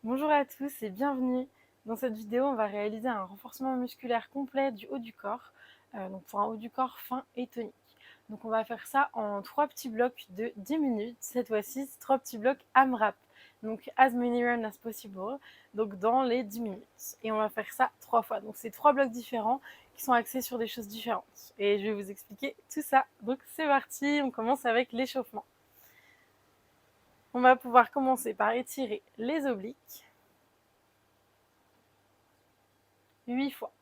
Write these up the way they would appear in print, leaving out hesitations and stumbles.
Bonjour à tous et bienvenue. Dans cette vidéo, on va réaliser un renforcement musculaire complet du haut du corps, donc pour un haut du corps fin et tonique. Donc on va faire ça en 3 petits blocs de 10 minutes. Cette fois-ci, 3 petits blocs AMRAP, donc as many rounds as possible, donc dans les 10 minutes. Et on va faire ça 3 fois. Donc c'est 3 blocs différents qui sont axés sur des choses différentes. Et je vais vous expliquer tout ça. Donc c'est parti, on commence avec l'échauffement. On va pouvoir commencer par étirer les obliques 8 fois.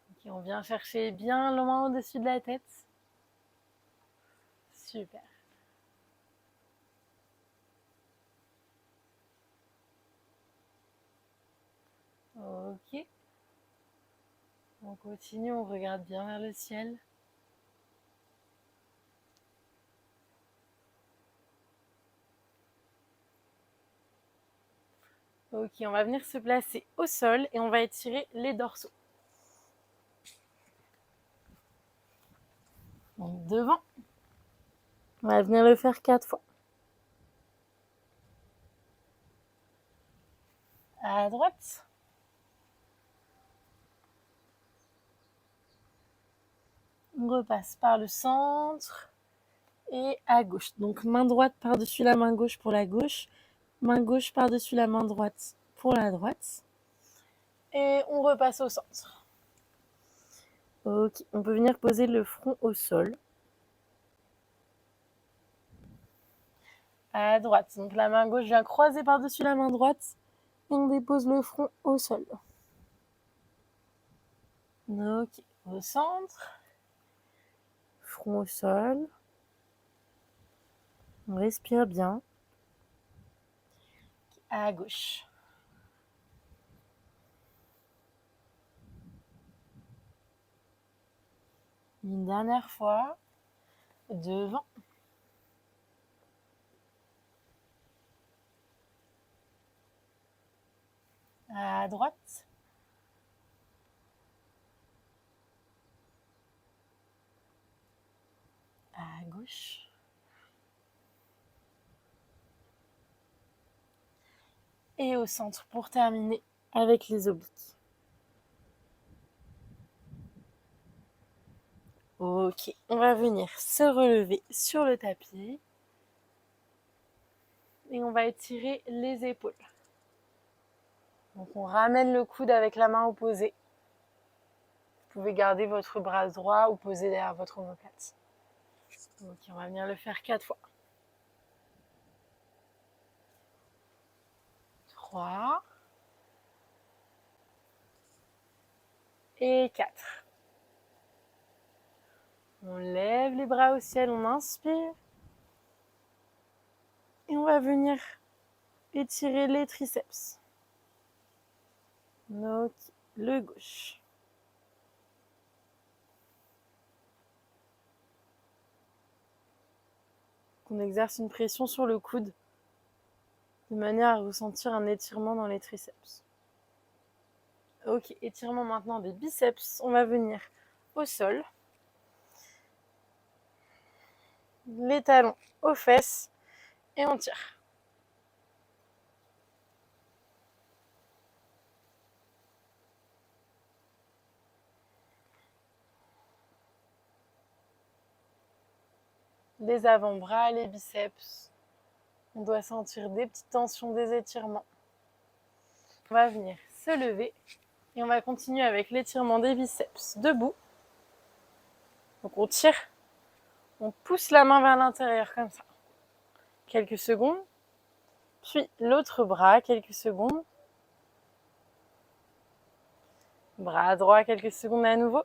Okay, on vient chercher bien loin au-dessus de la tête. Super. Ok. On continue, on regarde bien vers le ciel. Ok, on va venir se placer au sol et on va étirer les dorsaux. Donc devant. On va venir le faire 4 fois. À droite. On repasse par le centre et à gauche. Donc main droite par-dessus la main gauche pour la gauche. Main gauche par-dessus la main droite pour la droite. Et on repasse au centre. Ok, on peut venir poser le front au sol. À droite. Donc la main gauche vient croiser par-dessus la main droite et on dépose le front au sol. Ok, au centre, front au sol. On respire bien. À gauche. Une dernière fois. Devant. À droite. À gauche. Et au centre pour terminer avec les obliques. Ok, on va venir se relever sur le tapis. Et on va étirer les épaules. Donc on ramène le coude avec la main opposée. Vous pouvez garder votre bras droit ou poser derrière votre omoplate. Ok, on va venir le faire 4 fois. 3 et 4. On lève les bras au ciel, on inspire. Et on va venir étirer les triceps. Donc, le gauche. On exerce une pression sur le coude de manière à ressentir un étirement dans les triceps. Ok, étirement maintenant des biceps. On va venir au sol. Les talons aux fesses et on tire. Les avant-bras, les biceps. On doit sentir des petites tensions, des étirements. On va venir se lever et on va continuer avec l'étirement des biceps debout. Donc on tire, on pousse la main vers l'intérieur comme ça. Quelques secondes. Puis l'autre bras, quelques secondes. Bras droit, quelques secondes à nouveau.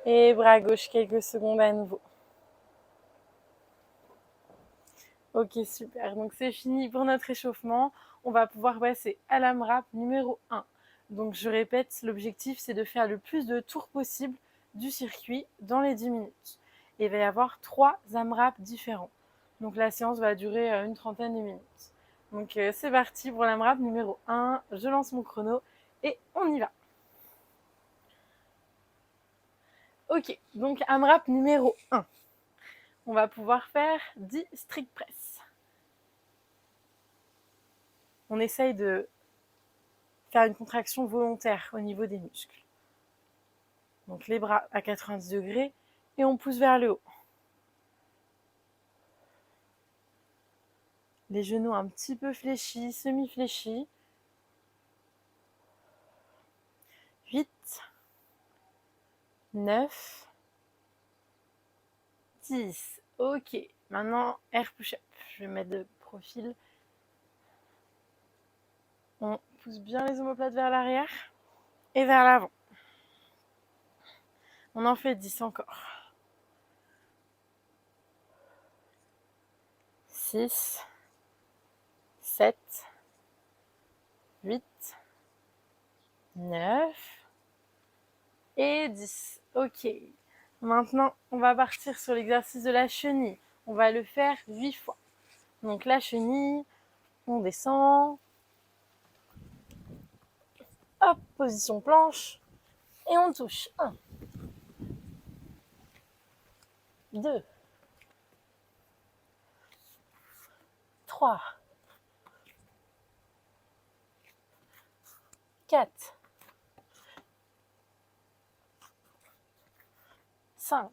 Et bras gauche, quelques secondes à nouveau. Ok, super. Donc c'est fini pour notre échauffement. On va pouvoir passer à l'AMRAP numéro 1. Donc je répète, l'objectif c'est de faire le plus de tours possible du circuit dans les 10 minutes. Et il va y avoir 3 AMRAP différents. Donc la séance va durer une trentaine de minutes. Donc c'est parti pour l'AMRAP numéro 1. Je lance mon chrono et on y va. Ok, donc AMRAP numéro 1. On va pouvoir faire 10 strict press. on essaye de faire une contraction volontaire au niveau des muscles. Donc les bras à 90 degrés et on pousse vers le haut. Les genoux un petit peu fléchis, semi-fléchis. 8, 9, 10. Ok, maintenant air push-up. Je vais mettre de profil. On pousse bien les omoplates vers l'arrière et vers l'avant. On en fait 10 encore. 6, 7, 8, 9 et 10. Ok. Maintenant, on va partir sur l'exercice de la chenille. On va le faire 8 fois. Donc la chenille, on descend. Hop, position planche. Et on touche. 1, 2, 3, 4, 5,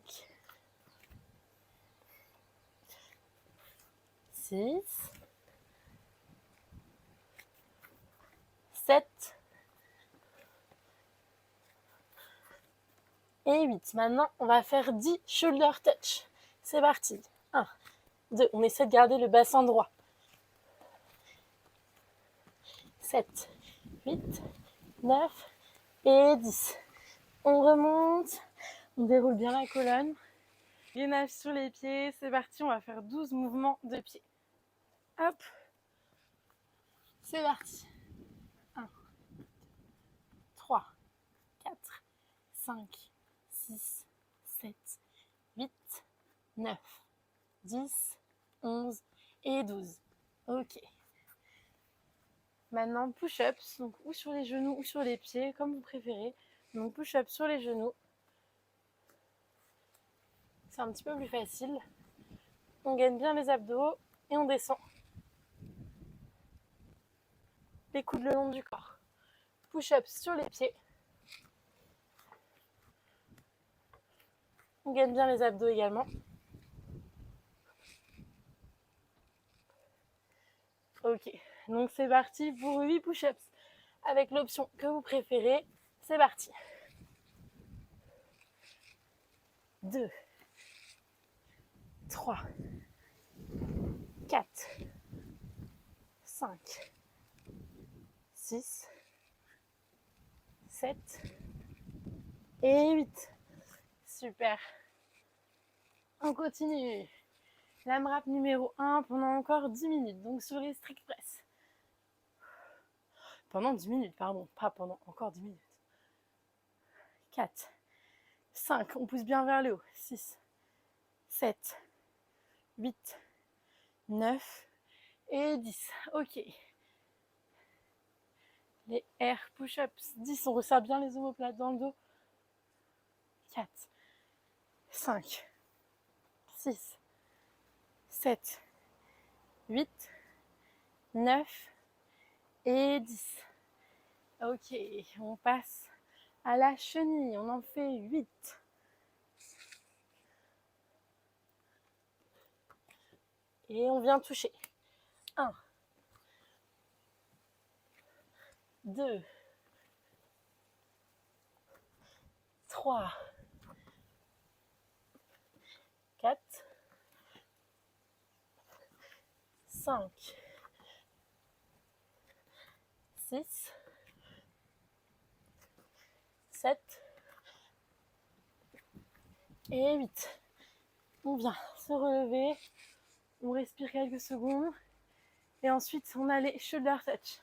6, 7 et 8. Maintenant, on va faire 10 shoulder touch. C'est parti. 1, 2, on essaie de garder le bassin droit. 7, 8, 9 et 10. On remonte, on déroule bien la colonne. Gainage sur les pieds, c'est parti, on va faire 12 mouvements de pied. Hop, c'est parti. 1, 3, 4, 5, 6, 7, 8, 9, 10, 11 et 12. Ok. Maintenant, push-ups, donc ou sur les genoux ou sur les pieds, comme vous préférez. Donc push-ups sur les genoux. C'est un petit peu plus facile. On gaine bien les abdos et on descend. Les coudes le long du corps. Push-ups sur les pieds. On gaine bien les abdos également. Ok, donc c'est parti pour 8 push-ups. Avec l'option que vous préférez, c'est parti. 2, 3, 4, 5, 6, 7 et 8. Super. On continue. L'AMRAP numéro 1 pendant encore 10 minutes, donc sur les strict press. Pendant 10 minutes, pardon, pas pendant encore 10 minutes. 4, 5, on pousse bien vers le haut. 6, 7, 8, 9 et 10. Ok. Les air push-ups. 10, on resserre bien les omoplates dans le dos. 4, 5, 6, 7, 8, 9 et 10. Ok, on passe à la chenille. On en fait 8. Et on vient toucher. 1, 2, 3, 4, 5, 6, 7 et 8. On vient se relever, on respire quelques secondes et ensuite on a les shoulder touch.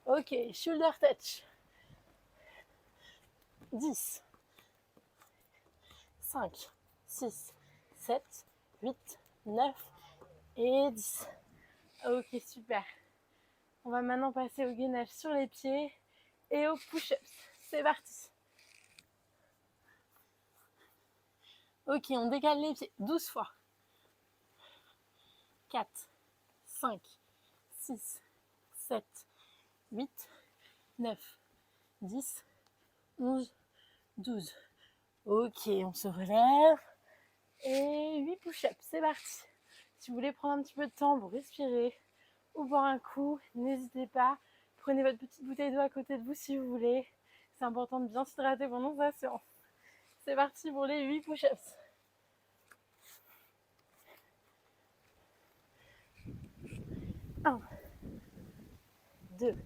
Ok, shoulder touch. 10, 5, 6, 7, 8, 9 et 10. Ok, super. On va maintenant passer au gainage sur les pieds et aux push-ups. C'est parti. Ok, on décale les pieds 12 fois. 4, 5, 6, 7, 8, 9, 10, 11, 12. Ok, on se relève. Et 8 push-ups, c'est parti. Si vous voulez prendre un petit peu de temps, vous respirez ou boire un coup, n'hésitez pas. Prenez votre petite bouteille d'eau à côté de vous si vous voulez. C'est important de bien s'hydrater pendant sa séance. C'est parti pour les 8 push-ups. 1, 2,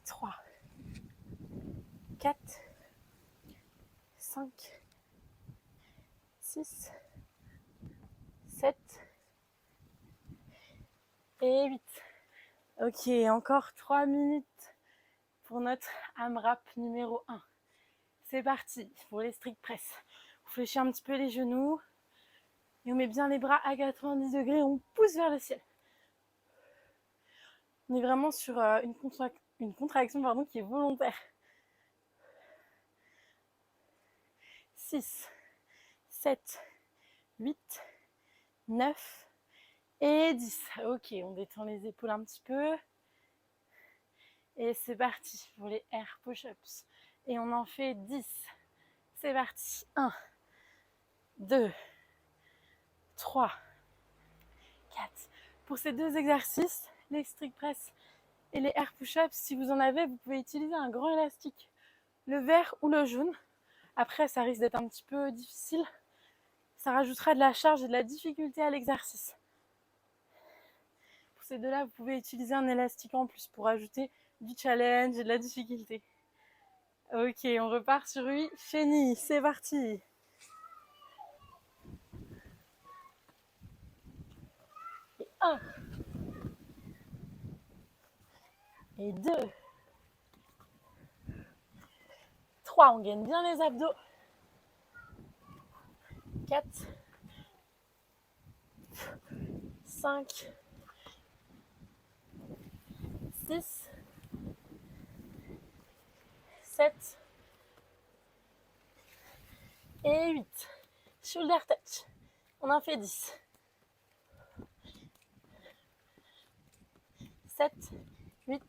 3, 4, 5, 6, 7 et 8. Ok, encore 3 minutes pour notre AMRAP numéro 1. C'est parti pour les strict press. On fléchit un petit peu les genoux et on met bien les bras à 90 degrés, on pousse vers le ciel. On est vraiment sur une contraction qui est volontaire. 6, 7, 8, 9 et 10. Ok, on détend les épaules un petit peu. Et c'est parti pour les air push-ups. Et on en fait 10. C'est parti. 1, 2, 3, 4. Pour ces deux exercices, les strict press et les air push-ups, si vous en avez, vous pouvez utiliser un grand élastique, le vert ou le jaune. Après, ça risque d'être un petit peu difficile. Ça rajoutera de la charge et de la difficulté à l'exercice. Pour ces deux-là, vous pouvez utiliser un élastique en plus pour ajouter du challenge et de la difficulté. Ok, on repart sur 8 chenilles. C'est parti. Et 1. Et 2. 3, on gaine bien les abdos. 4. 5. 6. 7. Et 8. Shoulder touch. On en fait 10. 7, 8,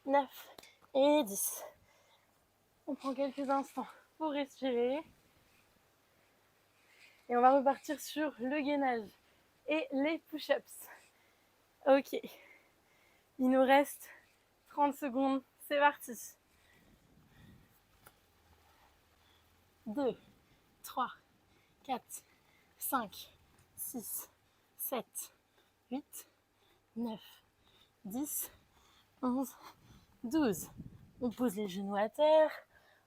9 et 10. On prend quelques instants pour respirer. Et on va repartir sur le gainage et les push-ups. Ok. Il nous reste 30 secondes. C'est parti. 2, 3, 4, 5, 6, 7, 8, 9, 10, 11, 12. On pose les genoux à terre.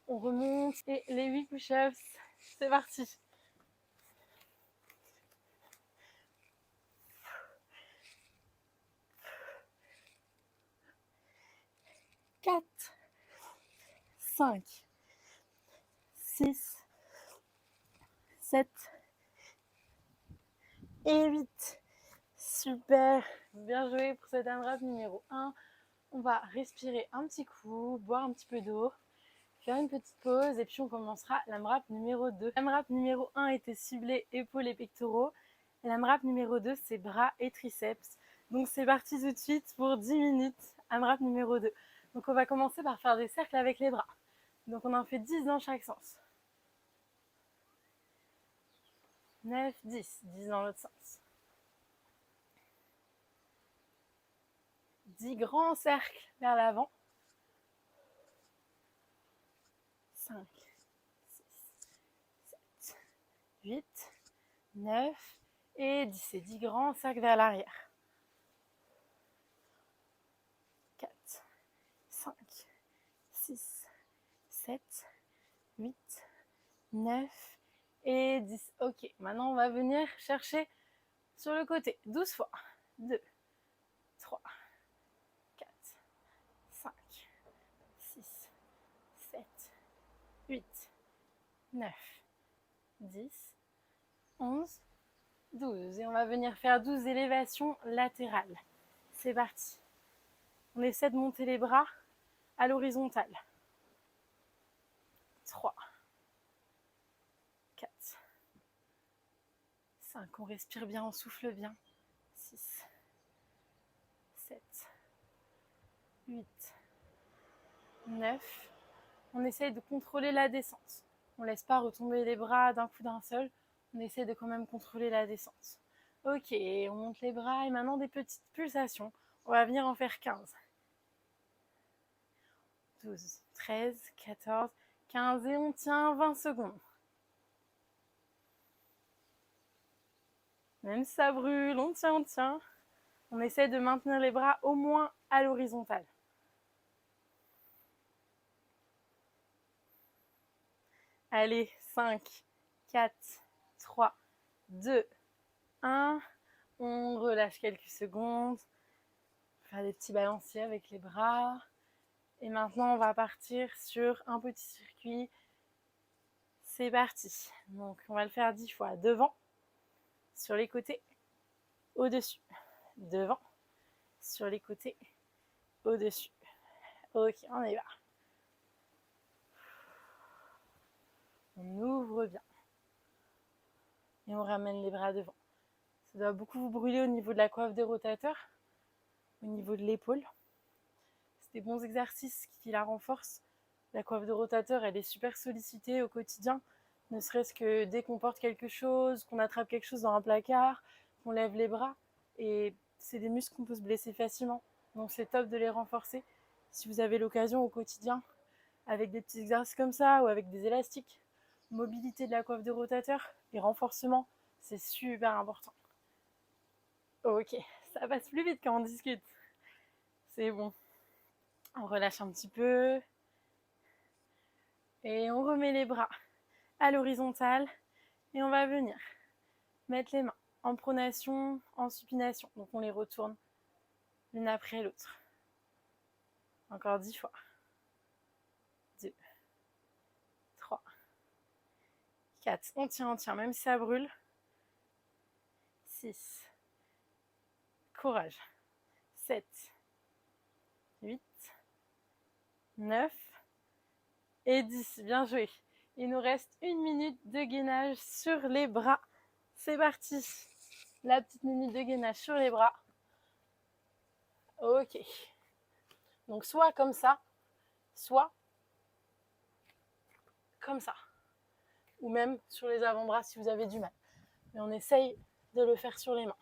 On remonte. Et les 8 push-ups. C'est parti. 4, 5, 6, 7 et 8. Super, bien joué pour cette AMRAP numéro 1. On va respirer un petit coup, boire un petit peu d'eau, faire une petite pause et puis on commencera l'AMRAP numéro 2. L'AMRAP numéro 1 était ciblé épaules et pectoraux. Et l'AMRAP numéro 2, c'est bras et triceps. Donc c'est parti tout de suite pour 10 minutes, AMRAP numéro 2. Donc on va commencer par faire des cercles avec les bras. Donc on en fait 10 dans chaque sens. 9, 10. 10 dans l'autre sens. 10 grands cercles vers l'avant. 5, 6, 7, 8, 9 et 10. Et 10 grands cercles vers l'arrière. 4, 5, 6, 7, 8, 9 et 10. Ok, maintenant on va venir chercher sur le côté 12 fois. 2, 3, 4, 5, 6, 7, 8, 9, 10, 11, 12. Et on va venir faire 12 élévations latérales. C'est parti. On essaie de monter les bras à l'horizontale. 3, 4, 5. On respire bien, on souffle bien. 6, 8, 9. On essaye de contrôler la descente. On ne laisse pas retomber les bras d'un coup d'un seul. On essaie de quand même contrôler la descente. Ok, on monte les bras et maintenant des petites pulsations. On va venir en faire 15. 12, 13, 14, 15 et on tient 20 secondes. Même si ça brûle, on tient, on tient. On essaie de maintenir les bras au moins à l'horizontale. Allez, 5, 4, 3, 2, 1. On relâche quelques secondes. Faire des petits balanciers avec les bras. Et maintenant, on va partir sur un petit circuit. C'est parti. Donc, on va le faire 10 fois. Devant, sur les côtés, au-dessus. Devant, sur les côtés, au-dessus. Ok, on y va. On ouvre bien. Et on ramène les bras devant. Ça doit beaucoup vous brûler au niveau de la coiffe des rotateurs, au niveau de l'épaule. C'est des bons exercices qui la renforcent. La coiffe de rotateur, elle est super sollicitée au quotidien, ne serait-ce que dès qu'on porte quelque chose, qu'on attrape quelque chose dans un placard, qu'on lève les bras. Et c'est des muscles qu'on peut se blesser facilement. Donc c'est top de les renforcer. Si vous avez l'occasion au quotidien, avec des petits exercices comme ça ou avec des élastiques, mobilité de la coiffe de rotateur, les renforcements, c'est super important. Ok, ça passe plus vite quand on discute. C'est bon. On relâche un petit peu. Et on remet les bras à l'horizontale. Et on va venir mettre les mains en pronation, en supination. Donc on les retourne l'une après l'autre. Encore 10 fois. 2, 3, 4. On tient, même si ça brûle. 6. Courage. 7, 8, 9 et 10. Bien joué. Il nous reste 1 minute de gainage sur les bras. C'est parti. La petite minute de gainage sur les bras. Ok. Donc soit comme ça, soit comme ça. Ou même sur les avant-bras si vous avez du mal. Mais on essaye de le faire sur les mains.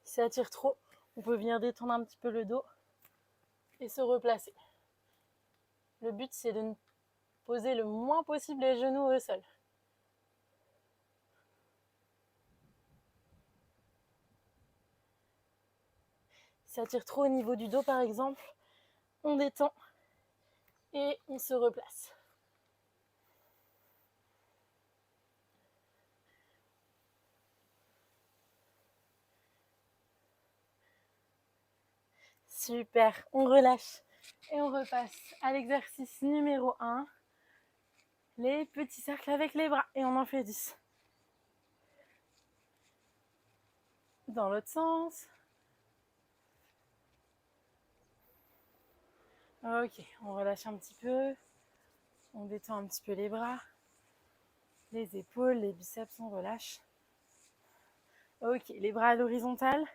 Si ça tire trop, on peut venir détendre un petit peu le dos et se replacer. Le but, c'est de poser le moins possible les genoux au sol. Si ça tire trop au niveau du dos, par exemple, on détend et on se replace. Super, on relâche et on repasse à l'exercice numéro 1. Les petits cercles avec les bras et on en fait 10. Dans l'autre sens. Ok, on relâche un petit peu. On détend un petit peu les bras, les épaules, les biceps, on relâche. Ok, les bras à l'horizontale.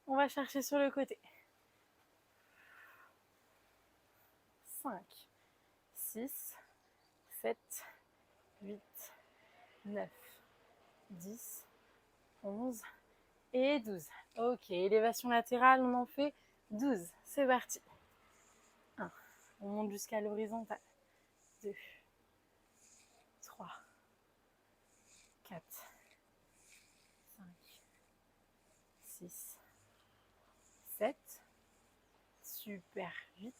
On va chercher sur le côté. 5, 6, 7, 8, 9, 10, 11 et 12. Ok, élévation latérale, on en fait 12. C'est parti. 1. On monte jusqu'à l'horizontale. 2, 3, 4, 5, 6, 7. Super. 8,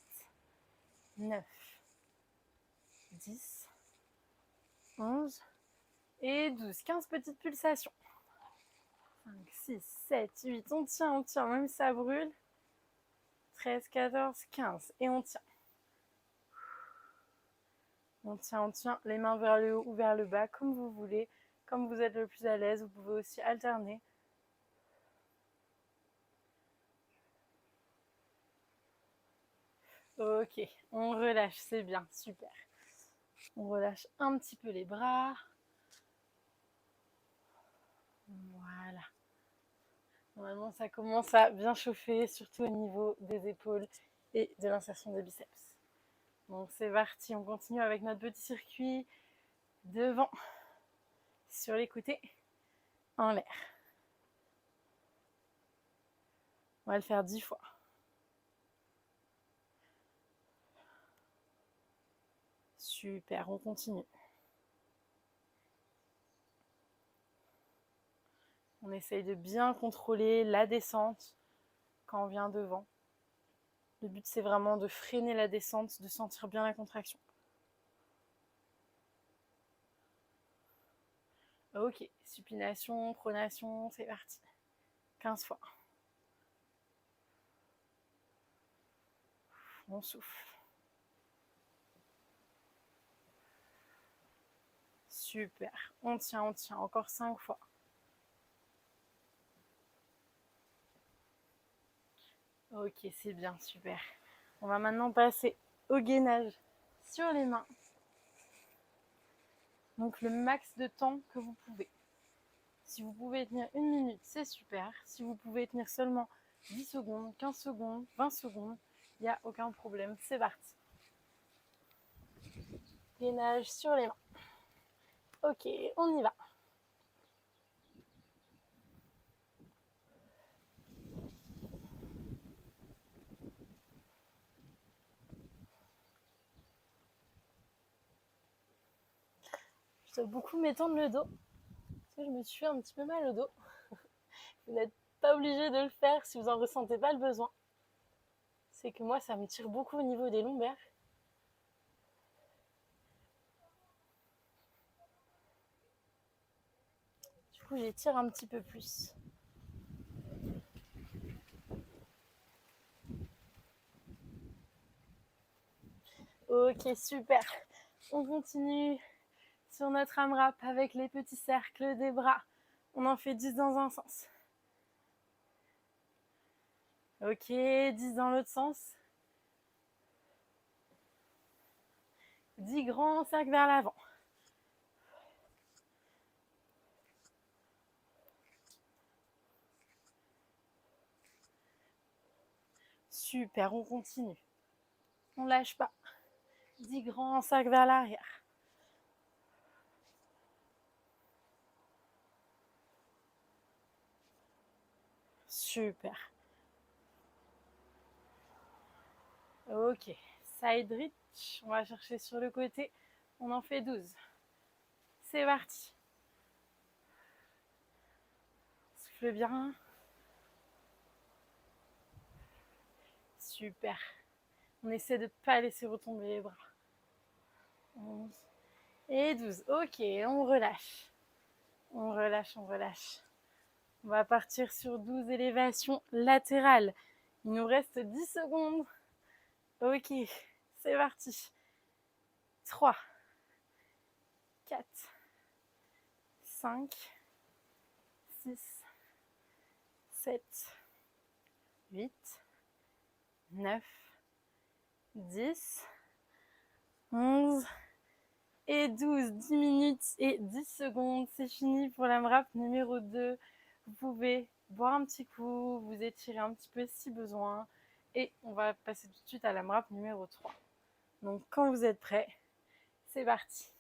9, 10, 11 et 12. 15 petites pulsations. 5, 6, 7, 8. On tient, même si ça brûle. 13, 14, 15. Et on tient. On tient. Les mains vers le haut ou vers le bas, comme vous voulez. Comme vous êtes le plus à l'aise, vous pouvez aussi alterner. Ok, on relâche, c'est bien, super. On relâche un petit peu les bras. Voilà. Normalement, ça commence à bien chauffer, surtout au niveau des épaules et de l'insertion des biceps. Donc c'est parti, on continue avec notre petit circuit devant, sur les côtés, en l'air. On va le faire 10 fois. Super, on continue. On essaye de bien contrôler la descente quand on vient devant. Le but, c'est vraiment de freiner la descente, de sentir bien la contraction. Ok, supination, pronation, c'est parti. 15 fois. On souffle. Super, on tient, encore 5 fois. Ok, c'est bien, super. On va maintenant passer au gainage sur les mains. Donc le max de temps que vous pouvez. Si vous pouvez tenir 1 minute, c'est super. Si vous pouvez tenir seulement 10 secondes, 15 secondes, 20 secondes, il n'y a aucun problème, c'est parti. Gainage sur les mains. Ok, on y va. Je dois beaucoup m'étendre le dos, parce que je me suis fait un petit peu mal au dos. Vous n'êtes pas obligé de le faire si vous n'en ressentez pas le besoin. C'est que moi, ça me tire beaucoup au niveau des lombaires. Du coup, j'étire un petit peu plus. Ok, super. On continue sur notre AMRAP avec les petits cercles des bras. On en fait 10 dans un sens. Ok, 10 dans l'autre sens. 10 grands cercles vers l'avant. Super, on continue. On lâche pas. 10 grands cercles vers l'arrière. Super. Ok, side reach. On va chercher sur le côté. On en fait 12. C'est parti. Souffle bien. Super. On essaie de ne pas laisser retomber les bras. 11 et 12. Ok, on relâche. On relâche, on relâche. On va partir sur 12 élévations latérales. Il nous reste 10 secondes. Ok, c'est parti. 3, 4, 5, 6, 7, 8, 9, 10, 11 et 12. 10 minutes et 10 secondes. C'est fini pour l'AMRAP numéro 2. Vous pouvez boire un petit coup, vous étirer un petit peu si besoin. Et on va passer tout de suite à l'AMRAP numéro 3. Donc quand vous êtes prêts, c'est parti.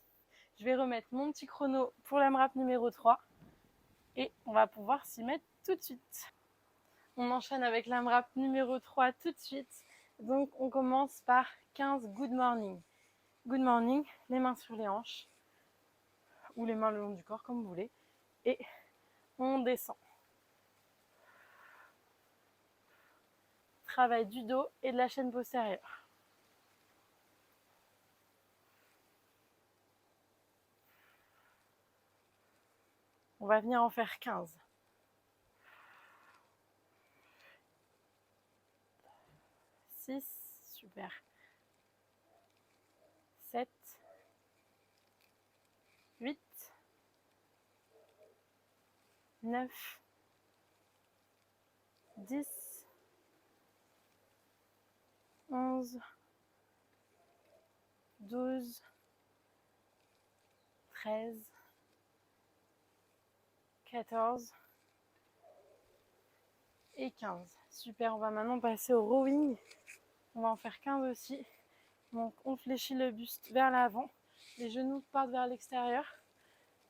Je vais remettre mon petit chrono pour l'AMRAP numéro 3 et on va pouvoir s'y mettre tout de suite. On enchaîne avec l'AMRAP numéro 3 tout de suite. Donc on commence par 15 good morning. Good morning, les mains sur les hanches ou les mains le long du corps comme vous voulez. Et on descend. Travail du dos et de la chaîne postérieure. On va venir en faire 15. 6, super. 7, 8, 9, 10, 11, 12, 13, 14 et 15. Super, on va maintenant passer au rowing. On va en faire 15 aussi. Donc on fléchit le buste vers l'avant, les genoux partent vers l'extérieur.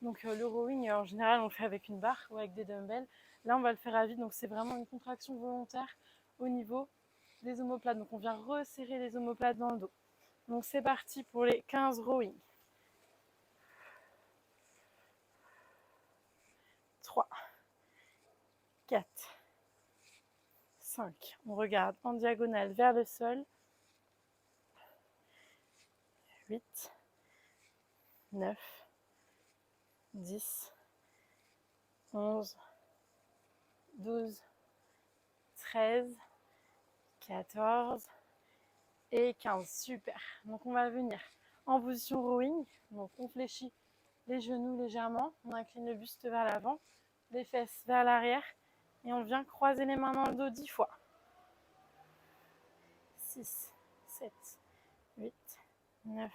Donc le rowing, en général, on le fait avec une barre ou avec des dumbbells. Là, on va le faire à vide, donc c'est vraiment une contraction volontaire au niveau des omoplates. Donc on vient resserrer les omoplates dans le dos. Donc c'est parti pour les 15 rowing. 3, 4, 5. On regarde en diagonale vers le sol. 8, 9, 10, 11, 12, 13, 14 et 15. Super. Donc on va venir en position rowing. Donc on fléchit les genoux légèrement. On incline le buste vers l'avant, les fesses vers l'arrière. Et on vient croiser les mains dans le dos 10 fois. 6, 7, 8, 9,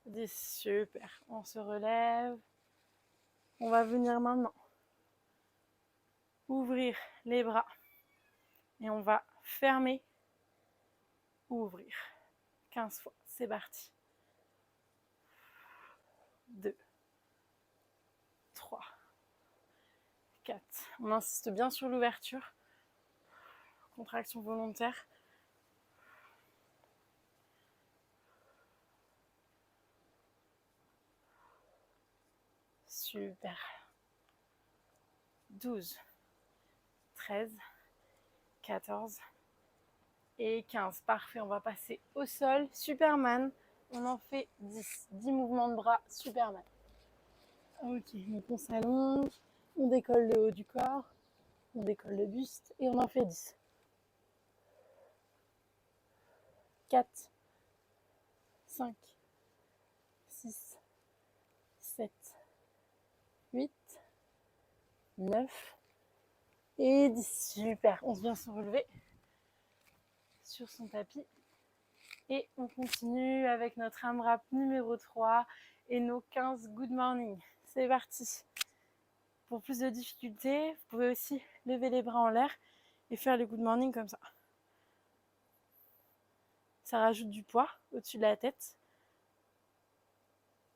10. Super. On se relève. On va venir maintenant ouvrir les bras. Et on va fermer, ouvrir. 15 fois. C'est parti. 2, 3, 4. On insiste bien sur l'ouverture. Contraction volontaire. Super. 12, 13, 14 et 15. Parfait, on va passer au sol. Superman. On en fait 10. 10 mouvements de bras. Superman. Ok, donc on s'allonge. On décolle le haut du corps. On décolle le buste. Et on en fait 10. 4, 5, 6, 7, 8, 9 et 10. Super. On vient se relever sur son tapis. Et on continue avec notre AMRAP numéro 3 et nos 15 good morning. C'est parti. Pour plus de difficultés, vous pouvez aussi lever les bras en l'air et faire le good morning comme ça. Ça rajoute du poids au-dessus de la tête.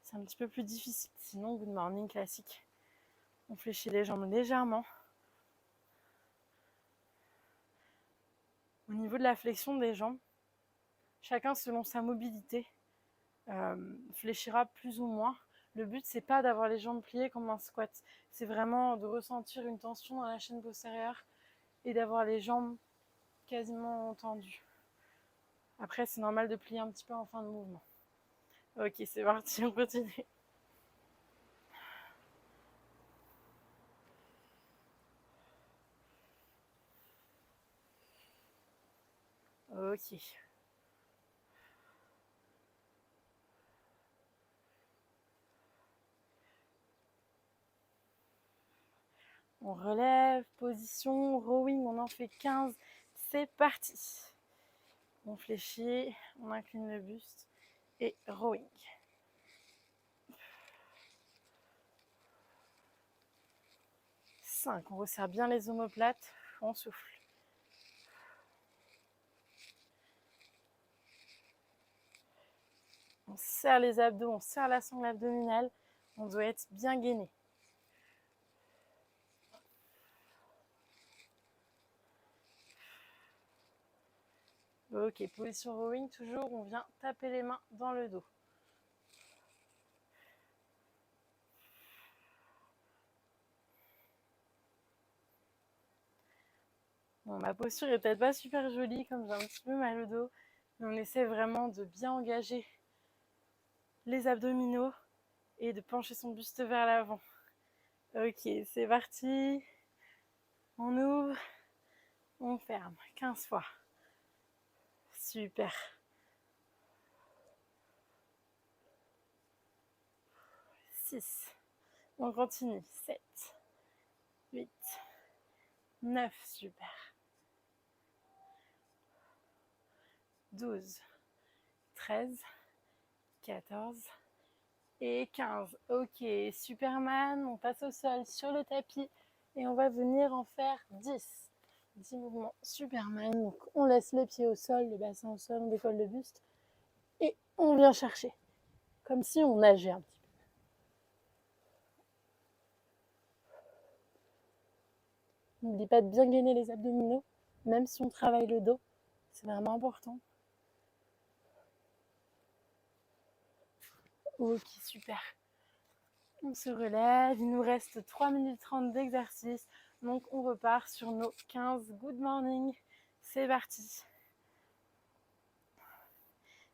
C'est un petit peu plus difficile. Sinon, good morning classique. On fléchit les jambes légèrement. Au niveau de la flexion des jambes, chacun selon sa mobilité fléchira plus ou moins. Le but, c'est pas d'avoir les jambes pliées comme un squat. C'est vraiment de ressentir une tension dans la chaîne postérieure et d'avoir les jambes quasiment tendues. Après, c'est normal de plier un petit peu en fin de mouvement. Ok, c'est parti, on continue. Ok. On relève, position, rowing, on en fait 15. C'est parti. On fléchit, on incline le buste et rowing. 5, on resserre bien les omoplates, on souffle. 'On serre les abdos, on serre la sangle abdominale, on doit être bien gainé. Ok, position rowing, toujours, on vient taper les mains dans le dos. Bon, ma posture est peut-être pas super jolie, comme j'ai un petit peu mal au dos, mais on essaie vraiment de bien engager les abdominaux et de pencher son buste vers l'avant. Ok, c'est parti. On ouvre, on ferme, 15 fois. Super. 6. On continue. 7, 8, 9, super. 12, 13, 14 et 15. Ok, Superman, on passe au sol sur le tapis et on va venir en faire 10. 10 mouvements Superman, donc on laisse les pieds au sol, le bassin au sol, on décolle le buste et on vient chercher, comme si on nageait un petit peu. N'oublie pas de bien gainer les abdominaux, même si on travaille le dos, c'est vraiment important. Ok, super. On se relève, il nous reste 3 minutes 30 d'exercice, donc on repart sur nos 15 good morning. C'est parti.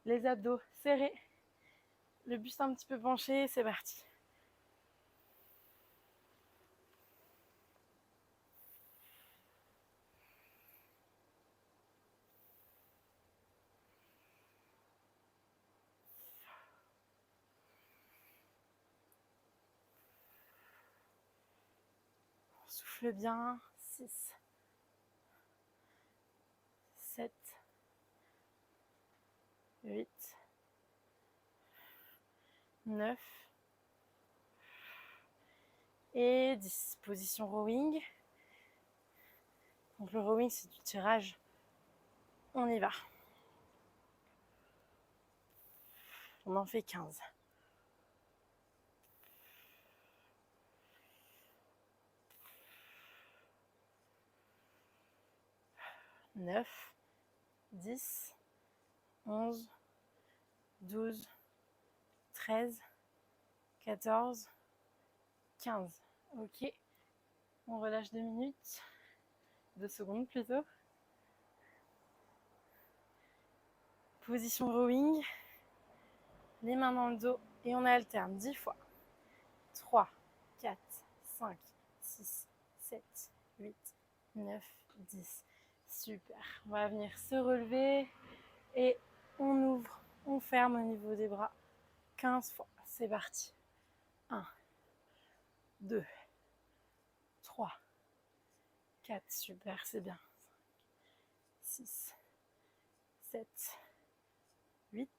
Les abdos serrés, le buste un petit peu penché, c'est parti. On souffle bien. 6, 7, 8, 9 et 10. Position rowing. Donc le rowing, c'est du tirage. On y va. On en fait 15. 9, 10, 11, 12, 13, 14, 15. Ok. On relâche 2 minutes. 2 secondes plutôt. Position rowing. Les mains dans le dos et on alterne 10 fois. 3, 4, 5, 6, 7, 8, 9, 10. Super. On va venir se relever et on ouvre, on ferme au niveau des bras 15 fois. C'est parti. 1, 2, 3, 4. Super, c'est bien. 6, 7, 8,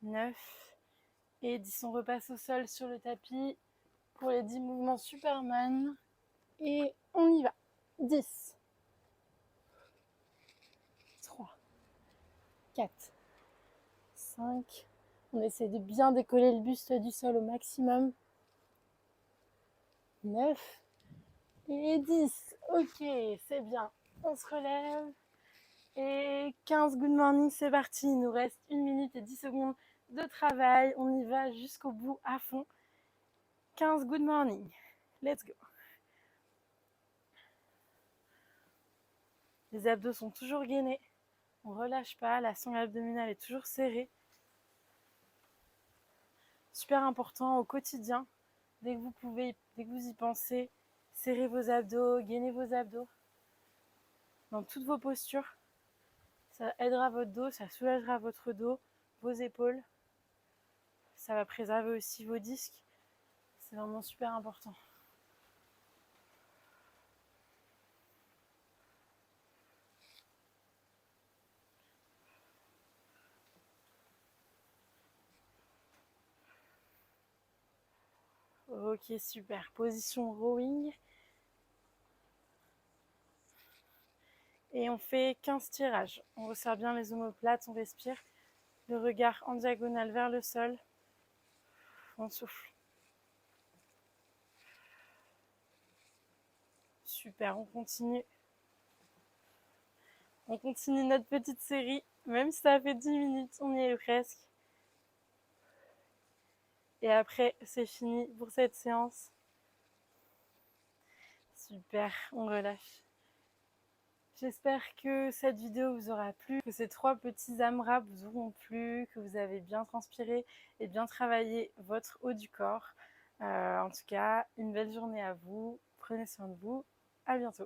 9 et 10. On repasse au sol sur le tapis pour les 10 mouvements Superman. Et on y va. 10, 3, 4, 5. On essaie de bien décoller le buste du sol au maximum. 9 et 10. Ok, c'est bien. On se relève. Et 15 good morning, c'est parti. Il nous reste 1 minute et 10 secondes de travail. On y va jusqu'au bout à fond. 15 good morning. Let's go. Les abdos sont toujours gainés. On ne relâche pas. La sangle abdominale est toujours serrée. Super important au quotidien. Dès que vous pouvez, dès que vous y pensez, serrez vos abdos, gainez vos abdos dans toutes vos postures. Ça aidera votre dos, ça soulagera votre dos, vos épaules. Ça va préserver aussi vos disques. C'est vraiment super important. Ok, super. Position rowing. Et on fait 15 tirages. On resserre bien les omoplates, on respire. Le regard en diagonale vers le sol. On souffle. Super, on continue. On continue notre petite série. Même si ça fait 10 minutes, on y est presque. Et après, c'est fini pour cette séance. Super, on relâche. J'espère que cette vidéo vous aura plu, que ces 3 petits AMRAP vous auront plu, que vous avez bien transpiré et bien travaillé votre haut du corps. En tout cas, une belle journée à vous. Prenez soin de vous. À bientôt.